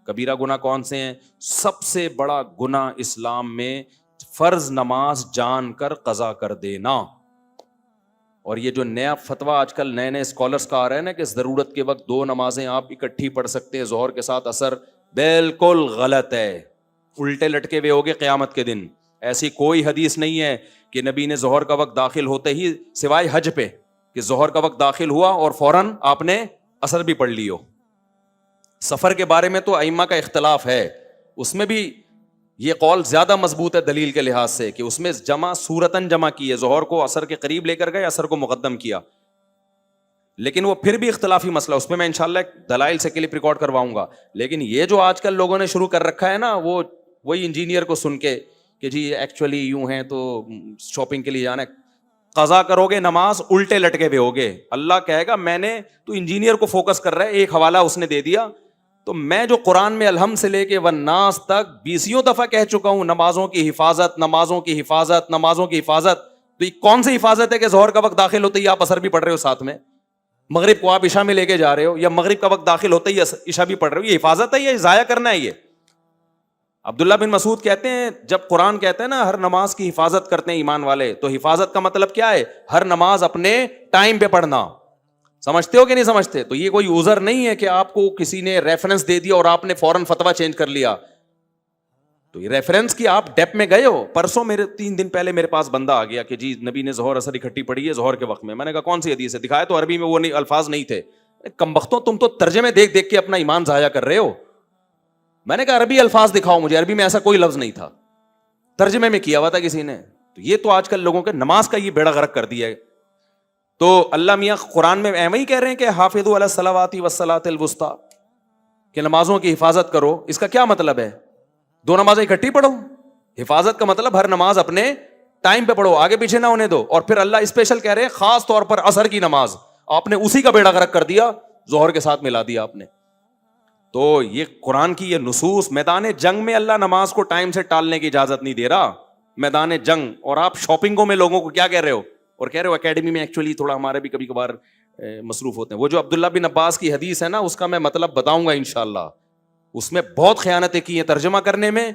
کبیرہ گناہ کون سے ہیں؟ سب سے بڑا گناہ اسلام میں فرض نماز جان کر قضا کر دینا. اور یہ جو نیا فتویٰ آج کل نئے نئے اسکالرس کا آ رہا ہے نا کہ ضرورت کے وقت 2 نمازیں آپ اکٹھی پڑھ سکتے ہیں ظہر کے ساتھ اثر، بالکل غلط ہے. الٹے لٹکے ہوئے ہوگے قیامت کے دن. ایسی کوئی حدیث نہیں ہے کہ نبی نے ظہر کا وقت داخل ہوتے ہی، سوائے حج پہ، کہ ظہر کا وقت داخل ہوا اور فوراً آپ نے اثر بھی پڑھ لی ہو. سفر کے بارے میں تو ائمہ کا اختلاف ہے، اس میں بھی یہ قول زیادہ مضبوط ہے دلیل کے لحاظ سے کہ اس میں جمع صورتاً جمع کی ہے، ظہر کو اثر کے قریب لے کر گئے، اثر کو مقدم کیا. لیکن وہ پھر بھی اختلافی مسئلہ، اس پہ میں انشاءاللہ دلائل سے کلپ ریکارڈ کرواؤں گا. لیکن یہ جو آج کل لوگوں نے شروع کر رکھا ہے نا، وہ وہی انجینئر کو سن کے کہ جی ایکچولی یوں ہیں تو شاپنگ کے لیے جانا ہے، قضا کرو گے نماز الٹے لٹکے ہوئے ہوگے. اللہ کہے گا میں نے، تو انجینئر کو فوکس کر رہا ہے، ایک حوالہ اس نے دے دیا، تو میں جو قرآن میں الحمد سے لے کے والناس تک 20 دفعہ کہہ چکا ہوں نمازوں کی حفاظت، نمازوں کی حفاظت، نمازوں کی حفاظت. تو یہ کون سی حفاظت ہے کہ ظہر کا وقت داخل ہوتے ہی آپ اثر بھی پڑھ رہے ہو ساتھ میں، مغرب کو آپ عشاء میں لے کے جا رہے ہو، یا مغرب کا وقت داخل ہوتے ہی عشاء بھی پڑھ رہے ہو؟ یہ حفاظت ہے یا ضائع کرنا ہے؟ یہ عبداللہ بن مسعود کہتے ہیں جب قرآن کہتے ہیں نا ہر نماز کی حفاظت کرتے ہیں ایمان والے، تو حفاظت کا مطلب کیا ہے؟ ہر نماز اپنے ٹائم پہ پڑھنا. سمجھتے ہو کہ نہیں سمجھتے؟ تو یہ کوئی عذر نہیں ہے کہ آپ کو کسی نے ریفرنس دے دیا اور آپ نے فوراً فتویٰ چینج کر لیا. تو یہ ریفرنس کی آپ ڈیپ میں گئے ہو. پرسوں 3 دن پہلے میرے پاس بندہ آ گیا کہ جی نبی نے ظہر اثر اکٹھی پڑھی ہے ظہر کے وقت میں. میں نے کہا کون سی حدیث ہے؟ دکھایا تو عربی میں وہ نہیں، الفاظ نہیں تھے. کمبختوں تم تو ترجمے دیکھ دیکھ کے اپنا ایمان ضائع کر رہے ہو. میں نے کہا عربی الفاظ دکھاؤ مجھے. عربی میں ایسا کوئی لفظ نہیں تھا، ترجمے میں کیا ہوا تھا کسی نے. تو یہ تو آج کل لوگوں کے نماز کا یہ بیڑا غرق کر دیا ہے. تو اللہ میاں قرآن میں ایویں ہی کہہ رہے ہیں کہ حافظوا علی الصلوات والصلاۃ الوسطیٰ، کہ نمازوں کی حفاظت کرو. اس کا کیا مطلب ہے؟ 2 نمازیں اکٹھی پڑھو؟ حفاظت کا مطلب ہر نماز اپنے ٹائم پہ پڑھو، آگے پیچھے نہ ہونے دو. اور پھر اللہ اسپیشل کہہ رہے ہیں خاص طور پر عصر کی نماز، آپ نے اسی کا بیڑا غرق کر دیا، ظہر کے ساتھ ملا دیا آپ نے. تو یہ قرآن کی یہ نصوص، میدان جنگ میں اللہ نماز کو ٹائم سے ٹالنے کی اجازت نہیں دے رہا، میدان جنگ. اور آپ شاپنگوں میں لوگوں کو کیا کہہ رہے ہو؟ اور کہہ رہے ہو اکیڈمی میں ایکچولی تھوڑا ہمارے بھی کبھی کبھار مصروف ہوتے ہیں. وہ جو عبداللہ بن عباس کی حدیث ہے نا، اس کا میں مطلب بتاؤں گا انشاءاللہ. اس میں بہت خیانتیں کی ہیں ترجمہ کرنے میں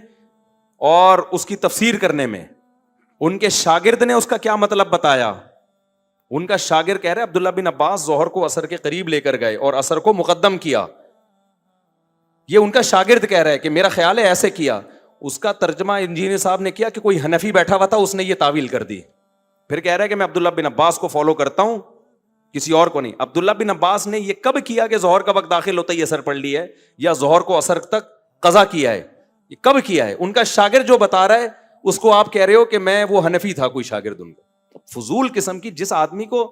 اور اس کی تفسیر کرنے میں. ان کے شاگرد نے اس کا کیا مطلب بتایا. ان کا شاگرد کہہ رہے عبداللہ بن عباس ظہر کو عصر کے قریب لے کر گئے اور عصر کو مقدم کیا. یہ ان کا شاگرد کہہ رہا ہے کہ میرا خیال ہے ایسے کیا. اس کا ترجمہ انجینئر صاحب نے کیا کہ کوئی حنفی بیٹھا ہوا تھا، اس نے یہ تعویل کر دی. پھر کہہ رہا ہے کہ میں عبداللہ بن عباس کو فالو کرتا ہوں، کسی اور کو نہیں. عبداللہ بن عباس نے یہ کب کیا کہ ظہر کا وقت داخل ہوتا ہی اثر پڑھ لی ہے، یا ظہر کو اثر تک قضا کیا ہے؟ یہ کب کیا ہے؟ ان کا شاگرد جو بتا رہا ہے اس کو آپ کہہ رہے ہو کہ میں وہ حنفی تھا کوئی شاگرد ان کا. فضول قسم کی. جس آدمی کو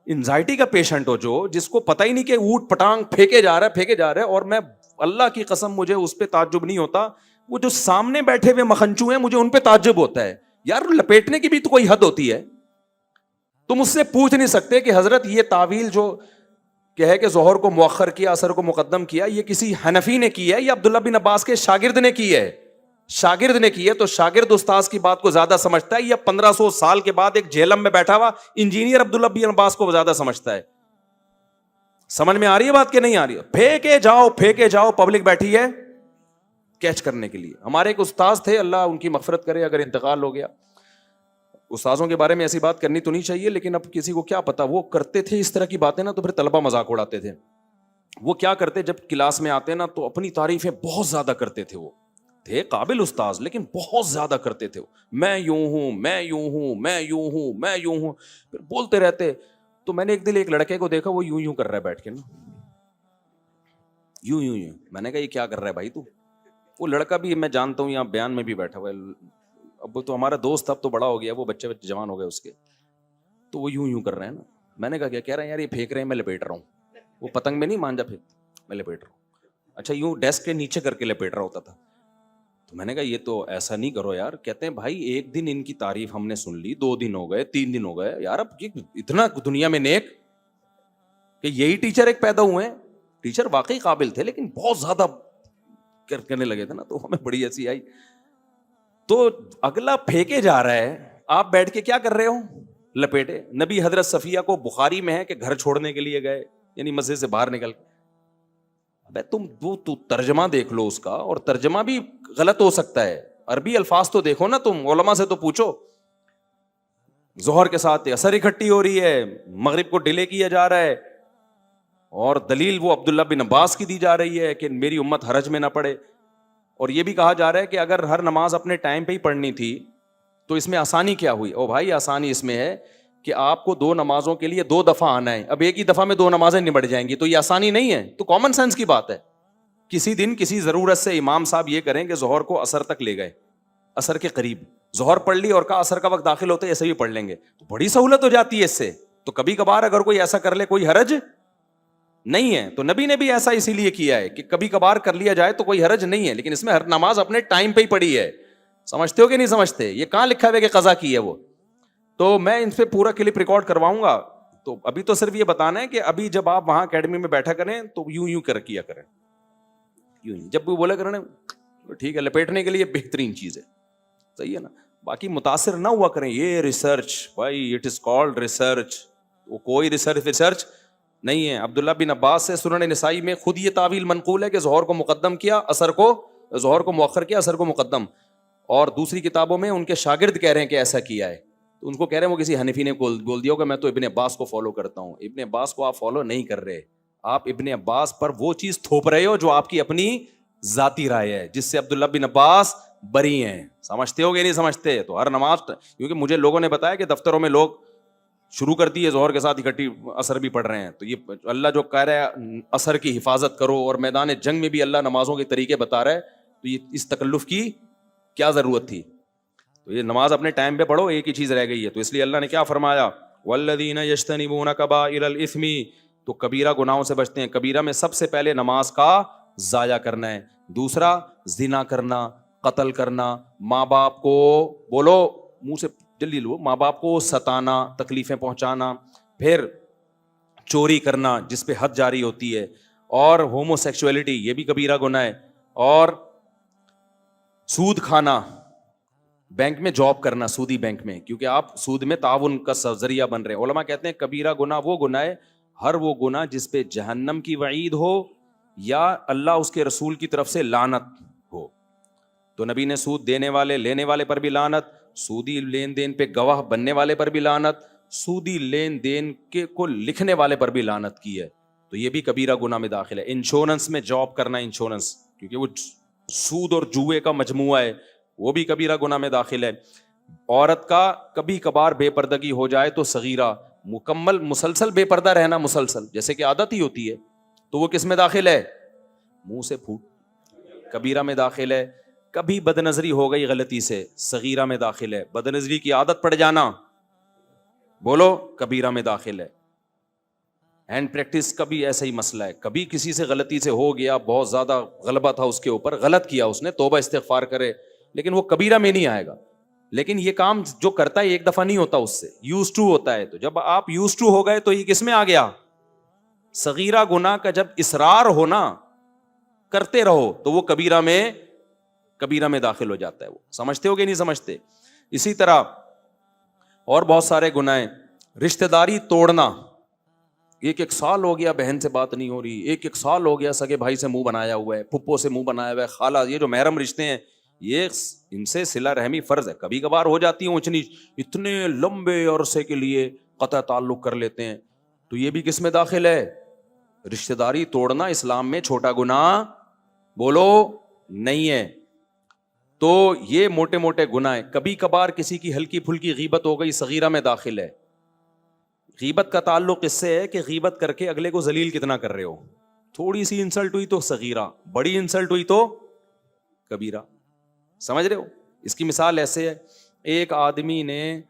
انزائٹی کا پیشنٹ ہو، جس کو پتہ ہی نہیں کہ اوٹ پٹانگ پھینکے جا رہا ہے، اور میں اللہ کی قسم مجھے اس پہ تعجب نہیں ہوتا، وہ جو سامنے بیٹھے ہوئے مکھنچو ہیں مجھے ان پہ تعجب ہوتا ہے. یار لپیٹنے کی بھی تو کوئی حد ہوتی ہے. تم اس سے پوچھ نہیں سکتے کہ حضرت یہ تعویل جو کہ ہے کہ ظہر کو مؤخر کیا اثر کو مقدم کیا، یہ کسی حنفی نے کی ہے یا عبداللہ بن عباس کے شاگرد نے کی ہے؟ شاگرد نے کی ہے. تو شاگرد استاذ کی بات کو زیادہ سمجھتا ہے یا 1500 سال کے بعد ایک جہلم میں بیٹھا ہوا انجینئر عبداللہ بن عباس کو زیادہ سمجھتا ہے؟ سمجھ میں آ رہی ہے بات کہ نہیں آ رہی ہے؟ پھینکے جاؤ پبلک بیٹھی ہے کیچ کرنے کے لیے. ہمارے ایک استاذ تھے، اللہ ان کی مغفرت کرے اگر انتقال ہو گیا. استاذوں کے بارے میں ایسی بات کرنی تو نہیں چاہیے، لیکن اب کسی کو کیا پتا، وہ کرتے تھے اس طرح کی باتیں نا تو پھر طلبہ مذاق اڑاتے تھے. وہ کیا کرتے جب کلاس میں آتے نا تو اپنی تعریفیں بہت زیادہ کرتے تھے. وہ تھے قابل استاذ لیکن بہت زیادہ کرتے تھے. میں یوں ہوں، میں یوں ہوں، میں یوں ہوں، میں یوں ہوں، پھر بولتے رہتے. تو میں نے ایک دن ایک لڑکے کو دیکھا وہ یوں یوں کر رہا ہے بیٹھ کے نا، یوں یوں یوں. میں نے کہا یہ کیا کر رہا ہے بھائی تو؟ وہ لڑکا بھی میں جانتا ہوں یہاں بیان میں بھی بیٹھا ہوا ہے، اب وہ تو ہمارا دوست تھا، اب تو بڑا ہو گیا، وہ بچے جوان ہو گئے اس کے. تو وہ یوں یوں کر رہے ہیں نا. میں نے کہا کیا کہہ رہے ہیں یار؟ یہ پھینک رہے ہیں، میں لپیٹ رہا ہوں. وہ پتنگ میں نہیں مانجا پھینک، میں لپیٹ رہا ہوں. اچھا یوں ڈیسک کے نیچے کر کے لپیٹ رہا ہوتا تھا. تو میں نے کہا یہ تو ایسا نہیں کرو یار. کہتے ہیں بھائی ایک دن ان کی تعریف ہم نے سن لی، 2 دن ہو گئے، 3 دن ہو گئے یار، اب اتنا دنیا میں نیک کہ یہی ٹیچر ایک پیدا ہوئے ہیں. ٹیچر واقعی قابل تھے لیکن بہت زیادہ کرنے لگے تھے نا، تو ہمیں بڑی ایسی آئی. تو اگلا پھینکے جا رہا ہے، آپ بیٹھ کے کیا کر رہے ہو؟ لپیٹے. نبی حضرت صفیہ کو بخاری میں ہے کہ گھر چھوڑنے کے لیے گئے، یعنی مسجد سے باہر نکل. ابے تو ترجمہ دیکھ لو اس کا, اور ترجمہ بھی غلط ہو سکتا ہے, عربی الفاظ تو دیکھو نا, تم علماء سے تو پوچھو. ظہر کے ساتھ اثر اکٹھی ہو رہی ہے, مغرب کو ڈیلے کیا جا رہا ہے, اور دلیل وہ عبداللہ بن عباس کی دی جا رہی ہے کہ میری امت حرج میں نہ پڑے. اور یہ بھی کہا جا رہا ہے کہ اگر ہر نماز اپنے ٹائم پہ ہی پڑھنی تھی تو اس میں آسانی کیا ہوئی؟ او بھائی آسانی اس میں ہے کہ آپ کو 2 نمازوں کے لیے 2 دفعہ آنا ہے, اب ایک ہی دفعہ میں 2 نمازیں نبٹ جائیں گی, تو یہ آسانی نہیں ہے, تو کامن سینس کی بات ہے. کسی دن کسی ضرورت سے امام صاحب یہ کریں کہ ظہر کو عصر تک لے گئے, عصر کے قریب ظہر پڑھ لی اور کہا عصر کا وقت داخل ہوتا ہے ایسے بھی پڑھ لیں گے, تو بڑی سہولت ہو جاتی ہے اس سے. تو کبھی کبھار اگر کوئی ایسا کر لے کوئی حرج نہیں ہے, تو نبی نے بھی ایسا اسی لیے کیا ہے کہ کبھی کبھار کر لیا جائے تو کوئی حرج نہیں ہے, لیکن اس میں ہر نماز اپنے ٹائم پہ ہی پڑھی ہے. سمجھتے ہو کہ نہیں سمجھتے؟ یہ کہاں لکھا ہے کہ قضا کی ہے وہ؟ تو میں ان پہ پورا کلپ ریکارڈ کرواؤں گا. تو ابھی تو صرف یہ بتانا ہے کہ ابھی جب آپ وہاں اکیڈمی میں بیٹھا کریں تو یوں کیا کریں, یوں جب بھی بولے کریں ٹھیک ہے, لپیٹنے کے لیے بہترین چیز ہے, صحیح ہے نا. باقی متاثر نہ ہوا کریں, یہ ریسرچ بھائی اٹ از کالڈ ریسرچ, وہ کوئی ریسرچ نہیں ہے. عبداللہ بن عباس سے سنن نسائی میں خود یہ تعویل منقول ہے کہ ظہر کو مقدم کیا, ظہر کو مؤخر کیا, عصر کو مقدم. اور دوسری کتابوں میں ان کے شاگرد کہہ رہے ہیں کہ ایسا کیا ہے, تو ان کو کہہ رہے ہیں وہ کسی حنفی نے بول دیا ہوگا میں تو ابن عباس کو فالو کرتا ہوں. ابن عباس کو آپ فالو نہیں کر رہے, آپ ابن عباس پر وہ چیز تھوپ رہے ہو جو آپ کی اپنی ذاتی رائے ہے, جس سے عبداللہ بن عباس بری ہیں. سمجھتے ہو کہ نہیں سمجھتے؟ تو ہر نماز, کیونکہ مجھے لوگوں نے بتایا کہ دفتروں میں لوگ شروع کر دی ہے ظہر کے ساتھ اکٹھی عصر بھی پڑھ رہے ہیں, تو یہ اللہ جو کہہ رہا ہے عصر کی حفاظت کرو, اور میدان جنگ میں بھی اللہ نمازوں کے طریقے بتا رہا ہے, تو یہ اس تکلف کی کیا ضرورت تھی؟ تو یہ نماز اپنے ٹائم پہ پڑھو, ایک ہی چیز رہ گئی ہے. تو اس لیے اللہ نے کیا فرمایا, والذین یجتنبون کبائر الاثم, تو کبیرہ گناہوں سے بچتے ہیں. کبیرہ میں سب سے پہلے نماز کا ضائع کرنا ہے, دوسرا زنا کرنا, قتل کرنا, ماں باپ کو بولو منہ سے جلدی لو, ماں باپ کو ستانا, تکلیفیں پہنچانا, پھر چوری کرنا جس پہ حد جاری ہوتی ہے, اور ہومو سیکسولیٹی یہ بھی کبیرہ گناہ ہے, اور سود کھانا, بینک میں جاب کرنا سودی بینک میں, کیونکہ آپ سود میں تعاون کا ذریعہ بن رہے ہیں. علماء کہتے ہیں کبیرہ گناہ وہ گناہ ہے, ہر وہ گناہ جس پہ جہنم کی وعید ہو یا اللہ اس کے رسول کی طرف سے لعنت ہو. تو نبی نے سود دینے والے لینے والے پر بھی لعنت, سودی لین دین پہ گواہ بننے والے پر بھی لعنت, سودی لین دین کے کو لکھنے والے پر بھی لعنت کی ہے. تو یہ بھی کبیرہ گناہ میں داخل ہے. انشورنس میں جاب کرنا, انشورنس کیونکہ وہ سود اور جوئے کا مجموعہ ہے, وہ بھی کبیرہ گناہ میں داخل ہے. عورت کا کبھی کبھار بے پردگی ہو جائے تو صغیرہ, مکمل مسلسل بے پردہ رہنا مسلسل جیسے کہ عادت ہی ہوتی ہے, تو وہ کس میں داخل ہے؟ منہ سے پھوٹ, کبیرہ میں داخل ہے. کبھی بد نظری ہو گئی غلطی سے, صغیرہ میں داخل ہے. بد نظری کی عادت پڑ جانا, بولو کبیرہ میں داخل ہے. ہینڈ پریکٹس کا بھی ایسا ہی مسئلہ ہے, کبھی کسی سے غلطی سے ہو گیا, بہت زیادہ غلبہ تھا اس کے اوپر, غلط کیا اس نے, توبہ استغفار کرے, لیکن وہ کبیرہ میں نہیں آئے گا. لیکن یہ کام جو کرتا ہے ایک دفعہ نہیں ہوتا, اس سے یوز ٹو ہوتا ہے. تو جب آپ یوز ٹو ہو گئے تو یہ کس میں آ گیا؟ صغیرہ گناہ کا جب اصرار ہونا, کرتے رہو, تو وہ کبیرہ میں داخل ہو جاتا ہے. وہ سمجھتے ہو کہ نہیں سمجھتے؟ اسی طرح اور بہت سارے گناہ, رشتہ داری توڑنا, 1 سال ہو گیا بہن سے بات نہیں ہو رہی, 1 سال ہو گیا سگے بھائی سے منہ بنایا ہوا ہے, پھپھو سے منہ بنایا ہوا ہے, خالہ, یہ جو محرم رشتے ہیں یہ ان سے صلہ رحمی فرض ہے. کبھی کبھار ہو جاتی ہے اونچ نیچ, اتنے لمبے عرصے کے لیے قطع تعلق کر لیتے ہیں, تو یہ بھی کس میں داخل ہے؟ رشتہ داری توڑنا اسلام میں چھوٹا گناہ بولو نہیں ہے. تو یہ موٹے موٹے گناہ ہیں. کبھی کبھار کسی کی ہلکی پھلکی غیبت ہو گئی, صغیرہ میں داخل ہے. غیبت کا تعلق اس سے ہے کہ غیبت کر کے اگلے کو ذلیل کتنا کر رہے ہو. تھوڑی سی انسلٹ ہوئی تو صغیرہ, بڑی انسلٹ ہوئی تو کبیرہ. سمجھ رہے ہو؟ اس کی مثال ایسے ہے, ایک آدمی نے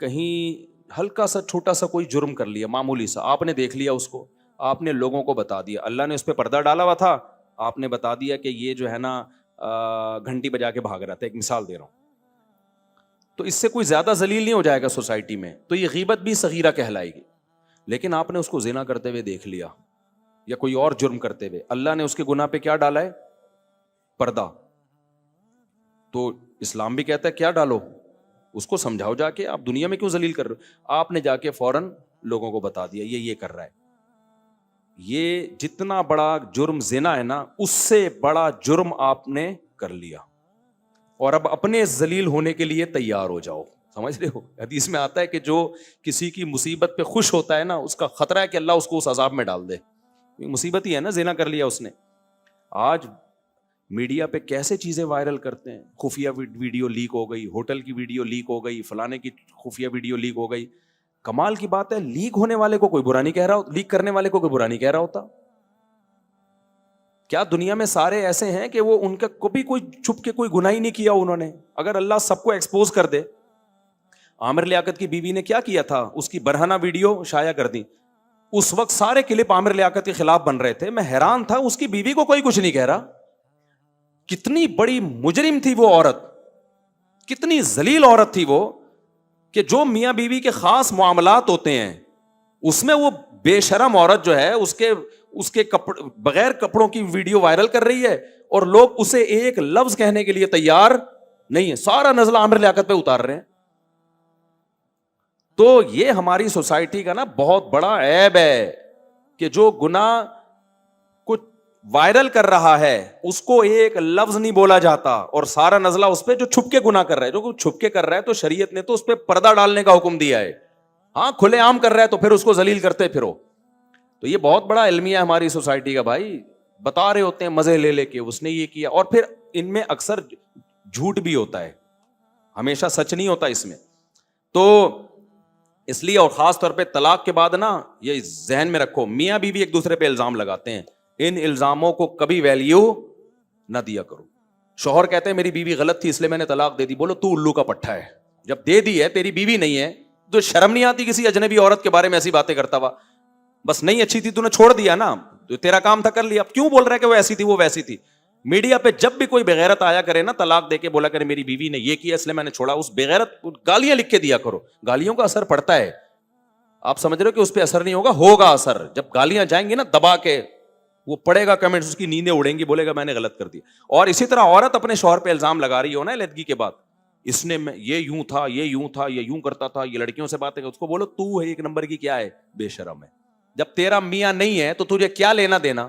کہیں ہلکا سا چھوٹا سا کوئی جرم کر لیا, معمولی سا, آپ نے دیکھ لیا اس کو, آپ نے لوگوں کو بتا دیا, اللہ نے اس پہ پردہ ڈالا ہوا تھا, آپ نے بتا دیا کہ یہ جو ہے نا گھنٹی بجا کے بھاگ رہا تھا, ایک مثال دے رہا ہوں. تو اس سے کوئی زیادہ ذلیل نہیں ہو جائے گا سوسائٹی میں, تو یہ غیبت بھی صغیرہ کہلائے گی. لیکن آپ نے اس کو زنا کرتے ہوئے دیکھ لیا یا کوئی اور جرم کرتے ہوئے, اللہ نے اس کے گناہ پہ کیا ڈالا ہے؟ پردہ. تو اسلام بھی کہتا ہے کیا ڈالو, اس کو سمجھاؤ جا کے, آپ دنیا میں کیوں ذلیل کر رہے ہو؟ آپ نے جا کے فوراً لوگوں کو بتا دیا یہ کر رہا ہے, یہ جتنا بڑا جرم زنا ہے نا، اس سے بڑا جرم آپ نے کر لیا، اور اب اپنے ذلیل ہونے کے لیے تیار ہو جاؤ. سمجھ رہے ہو؟ حدیث میں آتا ہے کہ جو کسی کی مصیبت پہ خوش ہوتا ہے نا، اس کا خطرہ ہے کہ اللہ اس کو اس عذاب میں ڈال دے. مصیبت ہی ہے نا، زنا کر لیا اس نے. آج میڈیا پہ کیسے چیزیں وائرل کرتے ہیں، خفیہ ویڈیو لیک ہو گئی، ہوٹل کی ویڈیو لیک ہو گئی، فلانے کی خفیہ ویڈیو لیک ہو گئی. کمال کی بات ہے، لیک ہونے والے کو کوئی برا نہیں کہہ رہا، لیک کرنے والے کو کوئی برا نہیں کہہ رہا ہوتا. کیا دنیا میں سارے ایسے ہیں کہ وہ ان کا کبھی کوئی چھپ کے کوئی گناہ ہی نہیں کیا انہوں نے؟ اگر اللہ سب کو ایکسپوز کر دے. عامر لیاقت کی بیوی نے کیا کیا تھا، اس کی برہنہ ویڈیو شائع کر دی. اس وقت سارے کلپ عامر لیاقت کے خلاف بن رہے تھے. میں حیران تھا، اس کی بیوی کو کوئی کچھ نہیں کہہ رہا. کتنی بڑی مجرم تھی وہ عورت، کتنی ذلیل عورت تھی وہ، کہ جو میاں بیوی کے خاص معاملات ہوتے ہیں اس میں وہ بے شرم عورت جو ہے اس کے بغیر کپڑوں کی ویڈیو وائرل کر رہی ہے، اور لوگ اسے ایک لفظ کہنے کے لیے تیار نہیں ہے. سارا نزلہ عامر لیاقت پہ اتار رہے ہیں. تو یہ ہماری سوسائٹی کا نا بہت بڑا عیب ہے کہ جو گناہ کچھ وائرل کر رہا ہے اس کو ایک لفظ نہیں بولا جاتا، اور سارا نزلہ اس پہ جو چھپ کے گناہ کر رہا ہے. جو چھپ کے کر رہا ہے تو شریعت نے تو اس پہ پردہ ڈالنے کا حکم دیا ہے. ہاں کھلے عام کر رہا ہے تو پھر اس کو ذلیل کرتے پھرو. تو یہ بہت بڑا المیہ ہے ہماری سوسائٹی کا بھائی. بتا رہے ہوتے ہیں مزے لے لے کے اس نے یہ کیا، اور پھر ان میں اکثر جھوٹ بھی ہوتا ہے، ہمیشہ سچ نہیں ہوتا اس میں. تو اس لیے، اور خاص طور پہ طلاق کے بعد نا، یہ ذہن میں رکھو، میاں بیوی ایک دوسرے پہ الزام لگاتے ہیں، ان الزاموں کو کبھی ویلیو نہ دیا کرو. شوہر کہتے ہیں میری بیوی غلط تھی اس لیے میں نے طلاق دے دی. بولو تو الو کا پٹھا ہے. جب دے دی ہے، تیری بیوی نہیں ہے، تو شرم نہیں آتی کسی اجنبی عورت کے بارے میں ایسی باتیں کرتا ہوا؟ بس نہیں اچھی تھی تو نے چھوڑ دیا نا، تو تیرا کام تھا کر لیا. اب کیوں بول رہا ہے کہ وہ ایسی تھی وہ ویسی تھی؟ میڈیا پہ جب بھی کوئی بغیرت آیا کرے نا، طلاق دے کے بولا کرے میری بیوی نے یہ کیا اس لیے میں نے چھوڑا، اس بغیرت گالیاں لکھ کے دیا کرو. گالیوں کا اثر پڑتا ہے. آپ سمجھ رہے ہو کہ اس پہ اثر نہیں ہوگا؟ ہوگا اثر. جب گالیاں جائیں گی نا دبا کے، وہ پڑھے گا کمنٹس، اس کی نیندیں اڑیں گی، بولے گا میں نے غلط کر دیا. اور اسی طرح عورت اپنے شوہر پہ الزام لگا رہی ہو نا علیحدگی کے بعد، اس نے یہ یوں تھا، یہ یوں تھا، یہ یوں کرتا تھا، یہ لڑکیوں سے باتیں، اس کو بولو تو ایک نمبر کی کیا ہے، بے شرم ہے. جب تیرا میاں نہیں ہے تو تجھے کیا لینا دینا؟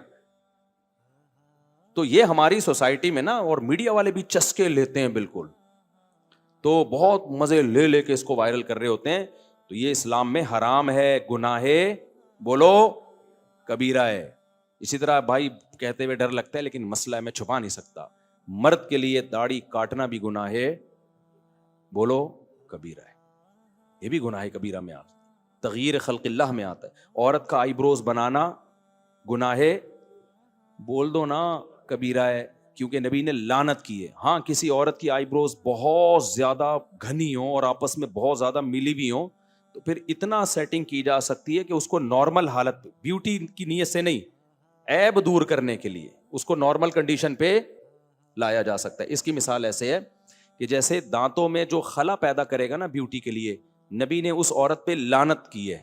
تو یہ ہماری سوسائٹی میں نا، اور میڈیا والے بھی چسکے لیتے ہیں بالکل، تو بہت مزے لے لے کے اس کو وائرل کر رہے ہوتے ہیں. تو یہ اسلام میں حرام ہے، گناہ بولو کبیرہ ہے. اسی طرح بھائی کہتے ہوئے ڈر لگتا ہے لیکن مسئلہ ہے، میں چھپا نہیں سکتا، مرد کے لیے داڑھی کاٹنا بھی گناہ ہے، بولو کبیرہ ہے. یہ بھی گناہ کبیرہ میں آتا ہے، تغییر خلق اللہ میں آتا ہے. عورت کا آئی بروز بنانا گناہ ہے، بول دو نا کبیرہ ہے، کیونکہ نبی نے لعنت کی ہے. ہاں کسی عورت کی آئی بروز بہت زیادہ گھنی ہو اور آپس میں بہت زیادہ ملی ہوئی ہو تو پھر اتنا سیٹنگ کی جا سکتی ہے کہ اس کو نارمل حالت، بیوٹی کی نیت سے نہیں، عیب دور کرنے کے لیے اس کو نارمل کنڈیشن پہ لایا جا سکتا ہے. اس کی مثال ایسے ہے کہ جیسے دانتوں میں جو خلا پیدا کرے گا نا بیوٹی کے لیے، نبی نے اس عورت پہ لعنت کی ہے.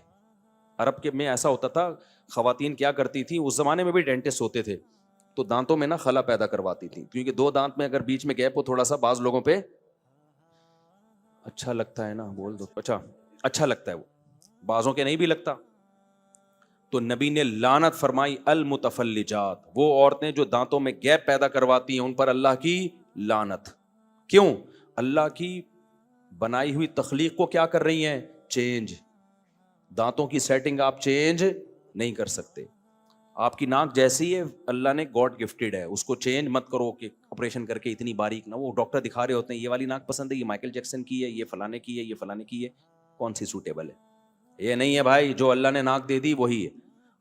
عرب کے میں ایسا ہوتا تھا، خواتین کیا کرتی تھی، اس زمانے میں بھی ڈینٹسٹ ہوتے تھے، تو دانتوں میں نا خلا پیدا کرواتی تھی، کیونکہ دو دانت میں اگر بیچ میں گیپ ہو تھوڑا سا، بعض لوگوں پہ اچھا لگتا ہے نا، بول دو اچھا لگتا ہے، وہ بعضوں کے نہیں بھی لگتا. تو نبی نے لعنت فرمائی، المتفلجات، وہ عورتیں جو دانتوں میں گیپ پیدا کرواتی ہیں ان پر اللہ کی لعنت. کیوں؟ اللہ کی بنائی ہوئی تخلیق کو کیا کر رہی ہیں، چینج. دانتوں کی سیٹنگ آپ چینج نہیں کر سکتے. آپ کی ناک جیسی ہے اللہ نے گاڈ گفٹڈ ہے، اس کو چینج مت کرو کہ آپریشن کر کے اتنی باریک نہ. وہ ڈاکٹر دکھا رہے ہوتے ہیں یہ والی ناک پسند ہے، یہ مائیکل جیکسن کی ہے، یہ فلانے کی ہے، یہ فلانے کی ہے، کون سی سوٹیبل ہے. یہ نہیں ہے بھائی، جو اللہ نے ناک دے دی وہی ہے.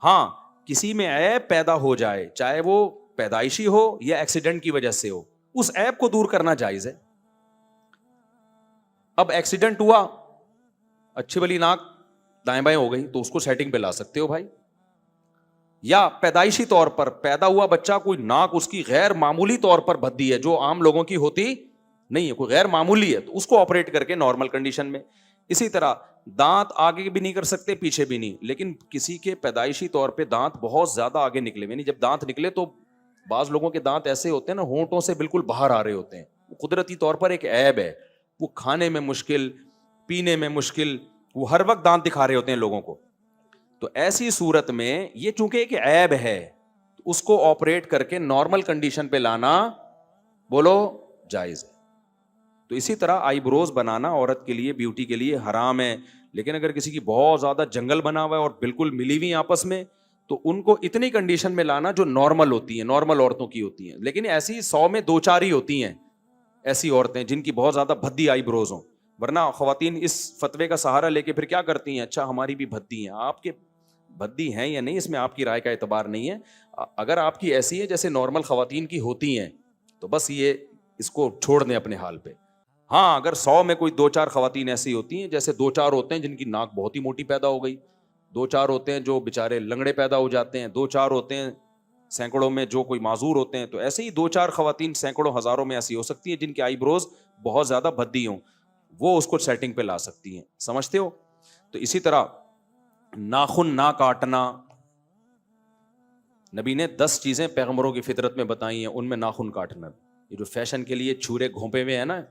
ہاں کسی میں عیب پیدا ہو جائے، چاہے وہ پیدائشی ہو یا ایکسیڈنٹ کی وجہ سے ہو، اس عیب کو دور کرنا جائز ہے. اب ایکسیڈنٹ ہوا، اچھی والی ناک دائیں بائیں ہو گئی تو اس کو سیٹنگ پہ لا سکتے ہو بھائی. یا پیدائشی طور پر پیدا ہوا بچہ، کوئی ناک اس کی غیر معمولی طور پر بھدی ہے جو عام لوگوں کی ہوتی نہیں ہے، کوئی غیر معمولی ہے، تو اس کو آپریٹ کر کے نارمل کنڈیشن میں. اسی طرح دانت آگے بھی نہیں کر سکتے پیچھے بھی نہیں، لیکن کسی کے پیدائشی طور پہ دانت بہت زیادہ آگے نکلے ہوئے، جب دانت نکلے تو بعض لوگوں کے دانت ایسے ہوتے ہیں نا، ہونٹوں سے بالکل باہر آ رہے ہوتے ہیں، قدرتی طور پر ایک عیب ہے. وہ کھانے میں مشکل، پینے میں مشکل، وہ ہر وقت دانت دکھا رہے ہوتے ہیں لوگوں کو. تو ایسی صورت میں یہ چونکہ ایک عیب ہے، اس کو آپریٹ کر کے نارمل کنڈیشن پہ لانا بولو جائز ہے. تو اسی طرح آئی بروز بنانا عورت کے لیے بیوٹی کے لیے حرام ہے، لیکن اگر کسی کی بہت زیادہ جنگل بنا ہوا ہے اور بالکل ملی ہوئی آپس میں، تو ان کو اتنی کنڈیشن میں لانا جو نارمل ہوتی ہیں، نارمل عورتوں کی ہوتی ہیں. لیکن ایسی 100 میں 2-4 ہی ہوتی ہیں ایسی عورتیں جن کی بہت زیادہ بھدی آئی بروز ہوں. ورنہ خواتین اس فتوے کا سہارا لے کے پھر کیا کرتی ہیں، اچھا ہماری بھی بھدی ہیں. آپ کے بھدی ہیں یا نہیں اس میں آپ کی رائے کا اعتبار نہیں ہے. اگر آپ کی ایسی ہے جیسے نارمل خواتین کی ہوتی ہیں تو بس یہ اس کو چھوڑ دیں اپنے حال پہ. ہاں اگر 100 میں کوئی 2-4 خواتین ایسی ہوتی ہیں، جیسے 2-4 ہوتے ہیں جن کی ناک بہت ہی موٹی پیدا ہو گئی، 2-4 ہوتے ہیں جو بےچارے لنگڑے پیدا ہو جاتے ہیں، 2-4 ہوتے ہیں سینکڑوں میں جو کوئی معذور ہوتے ہیں، تو ایسے ہی 2-4 خواتین سینکڑوں ہزاروں میں ایسی ہو سکتی ہیں جن کے آئی بروز بہت زیادہ بھدی ہوں، وہ اس کو سیٹنگ پہ لا سکتی ہیں. سمجھتے ہو؟ تو اسی طرح ناخن نہ کاٹنا، نبی نے 10 چیزیں پیغمبروں کی فطرت میں بتائی ہیں، ان میں ناخن کاٹنا. یہ جو فیشن کے لیے چھورے گھونپے ہوئے ہیں نا